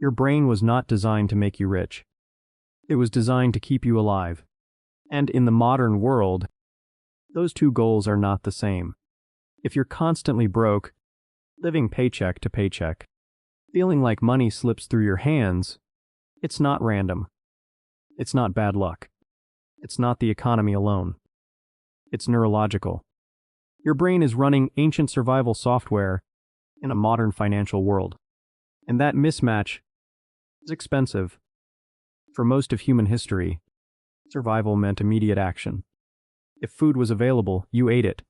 Your brain was not designed to make you rich. It was designed to keep you alive. And in the modern world, those two goals are not the same. If you're constantly broke, living paycheck to paycheck, feeling like money slips through your hands, it's not random. It's not bad luck. It's not the economy alone. It's neurological. Your brain is running ancient survival software in a modern financial world. And that mismatch is expensive. For most of human history, survival meant immediate action. If food was available, you ate it.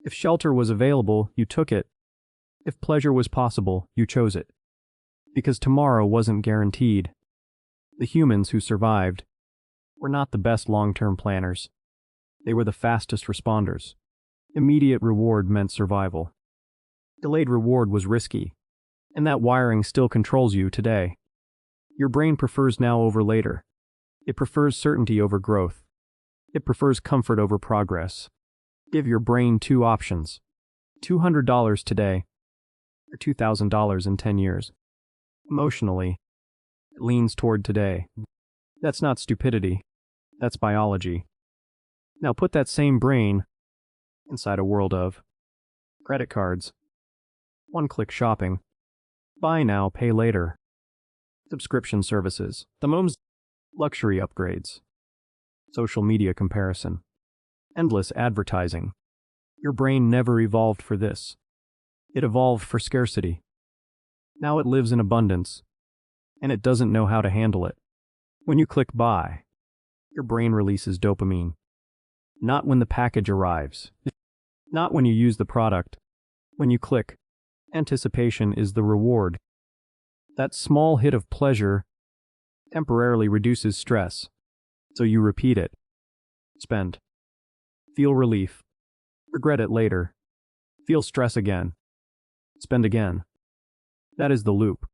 If shelter was available, you took it. If pleasure was possible, you chose it. Because tomorrow wasn't guaranteed. The humans who survived were not the best long-term planners. They were the fastest responders. Immediate reward meant survival. Delayed reward was risky, and that wiring still controls you today. Your brain prefers now over later. It prefers certainty over growth. It prefers comfort over progress. Give your brain two options: $200 today or $2,000 in 10 years. Emotionally, it leans toward today. That's not stupidity. That's biology. Now put that same brain inside a world of credit cards, one-click shopping, buy now, pay later, subscription services, the mom's luxury upgrades, social media comparison, endless advertising. Your brain never evolved for this. It evolved for scarcity. Now it lives in abundance, and it doesn't know how to handle it. When you click buy, your brain releases dopamine. Not when the package arrives. Not when you use the product. When you click, anticipation is the reward. That small hit of pleasure temporarily reduces stress, so you repeat it. Spend. Feel relief. Regret it later. Feel stress again. Spend again. That is the loop.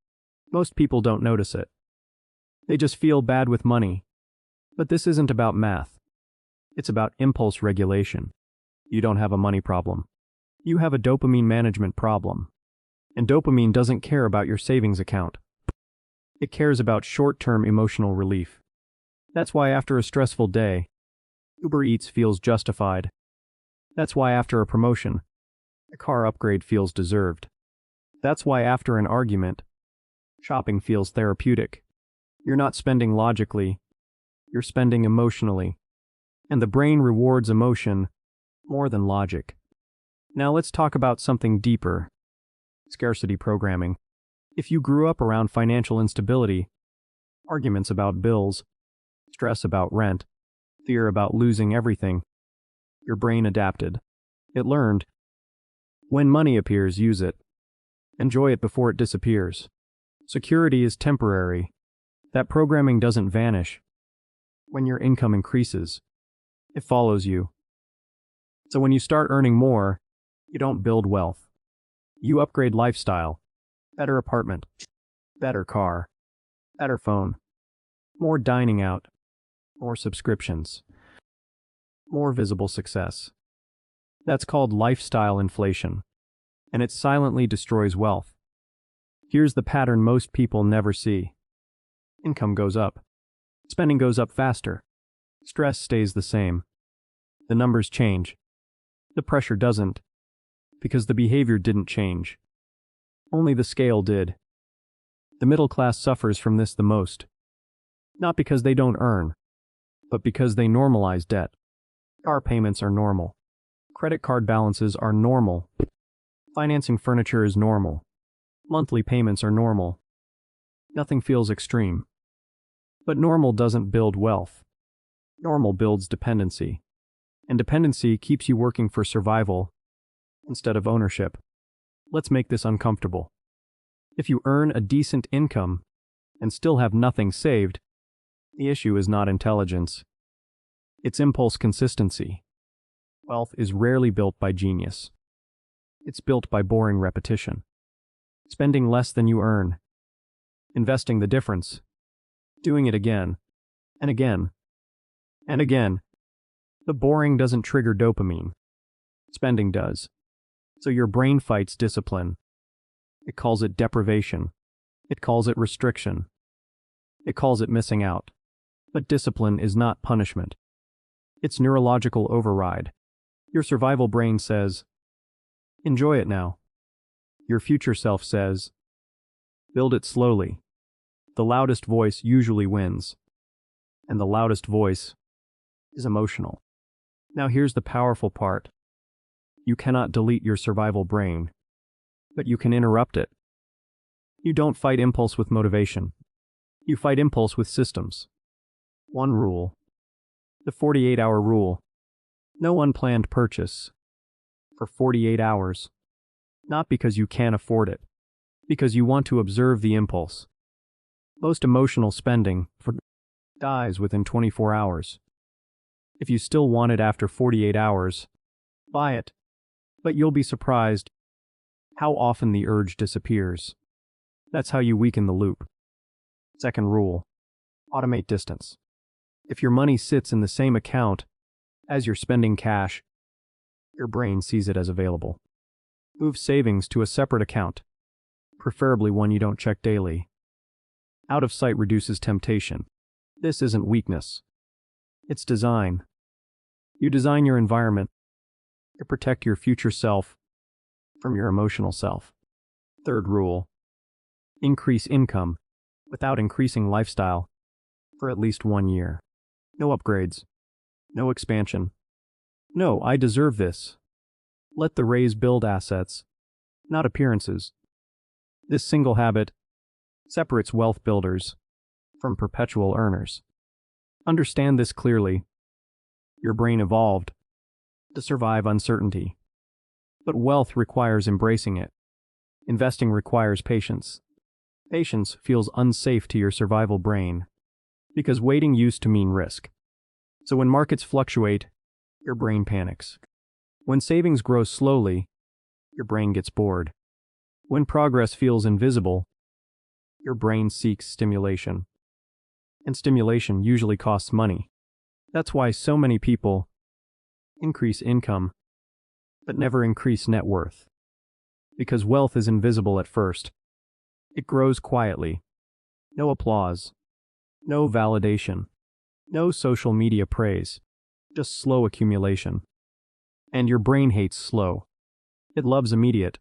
Most people don't notice it. They just feel bad with money. But this isn't about math. It's about impulse regulation. You don't have a money problem. You have a dopamine management problem. And dopamine doesn't care about your savings account. It cares about short-term emotional relief. That's why after a stressful day, Uber Eats feels justified. That's why after a promotion, a car upgrade feels deserved. That's why after an argument, shopping feels therapeutic. You're not spending logically, you're spending emotionally. And the brain rewards emotion more than logic. Now let's talk about something deeper. Scarcity programming. If you grew up around financial instability, arguments about bills, stress about rent, fear about losing everything, your brain adapted. It learned. When money appears, use it. Enjoy it before it disappears. Security is temporary. That programming doesn't vanish. When your income increases, it follows you. So when you start earning more, you don't build wealth. You upgrade lifestyle. Better apartment, better car, better phone, more dining out, more subscriptions, more visible success. That's called lifestyle inflation, and it silently destroys wealth. Here's the pattern most people never see. Income goes up. Spending goes up faster. Stress stays the same. The numbers change. The pressure doesn't, because the behavior didn't change. Only the scale did. The middle class suffers from this the most. Not because they don't earn, but because they normalize debt. Car payments are normal. Credit card balances are normal. Financing furniture is normal. Monthly payments are normal. Nothing feels extreme. But normal doesn't build wealth. Normal builds dependency. And dependency keeps you working for survival instead of ownership. Let's make this uncomfortable. If you earn a decent income and still have nothing saved, the issue is not intelligence. It's impulse consistency. Wealth is rarely built by genius. It's built by boring repetition. Spending less than you earn. Investing the difference. Doing it again, and again, and again. The boring doesn't trigger dopamine. Spending does. So your brain fights discipline. It calls it deprivation. It calls it restriction. It calls it missing out. But discipline is not punishment. It's neurological override. Your survival brain says, enjoy it now. Your future self says, build it slowly. The loudest voice usually wins. And the loudest voice is emotional. Now here's the powerful part. You cannot delete your survival brain, but you can interrupt it. You don't fight impulse with motivation. You fight impulse with systems. One rule. The 48-hour rule. No unplanned purchase. For 48 hours. Not because you can't afford it. Because you want to observe the impulse. Most emotional spending dies within 24 hours. If you still want it after 48 hours, buy it. But you'll be surprised how often the urge disappears. That's how you weaken the loop. Second rule. Automate distance. If your money sits in the same account as you're spending cash, your brain sees it as available. Move savings to a separate account, preferably one you don't check daily. Out of sight reduces temptation. This isn't weakness. It's design. You design your environment to protect your future self from your emotional self. Third rule. Increase income without increasing lifestyle for at least 1 year. No upgrades. No expansion. No, I deserve this. Let the raise build assets, not appearances. This single habit separates wealth builders from perpetual earners. Understand this clearly. Your brain evolved to survive uncertainty. But wealth requires embracing it. Investing requires patience. Patience feels unsafe to your survival brain because waiting used to mean risk. So when markets fluctuate, your brain panics. When savings grow slowly, your brain gets bored. When progress feels invisible, your brain seeks stimulation. And stimulation usually costs money. That's why so many people increase income, but never increase net worth. Because wealth is invisible at first. It grows quietly. No applause. No validation. No social media praise. Just slow accumulation. And your brain hates slow. It loves immediate.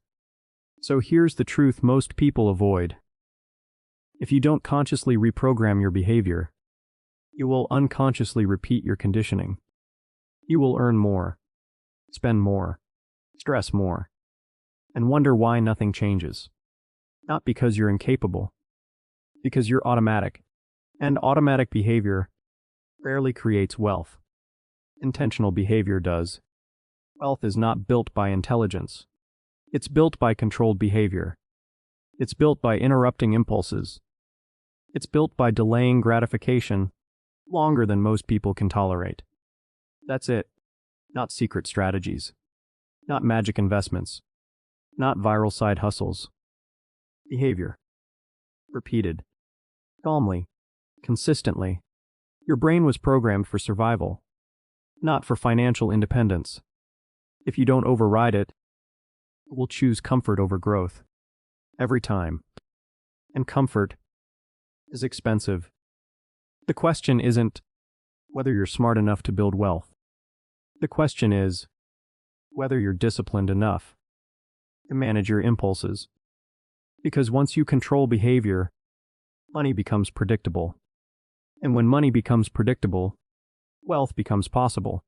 So here's the truth most people avoid. If you don't consciously reprogram your behavior, you will unconsciously repeat your conditioning. You will earn more, spend more, stress more, and wonder why nothing changes. Not because you're incapable, because you're automatic. And automatic behavior rarely creates wealth. Intentional behavior does. Wealth is not built by intelligence. It's built by controlled behavior. It's built by interrupting impulses. It's built by delaying gratification longer than most people can tolerate. That's it. Not secret strategies. Not magic investments. Not viral side hustles. Behavior. Repeated. Calmly. Consistently. Your brain was programmed for survival, not for financial independence. If you don't override it, it will choose comfort over growth. Every time. And comfort is expensive. The question isn't whether you're smart enough to build wealth. The question is whether you're disciplined enough to manage your impulses. Because once you control behavior, money becomes predictable. And when money becomes predictable, wealth becomes possible.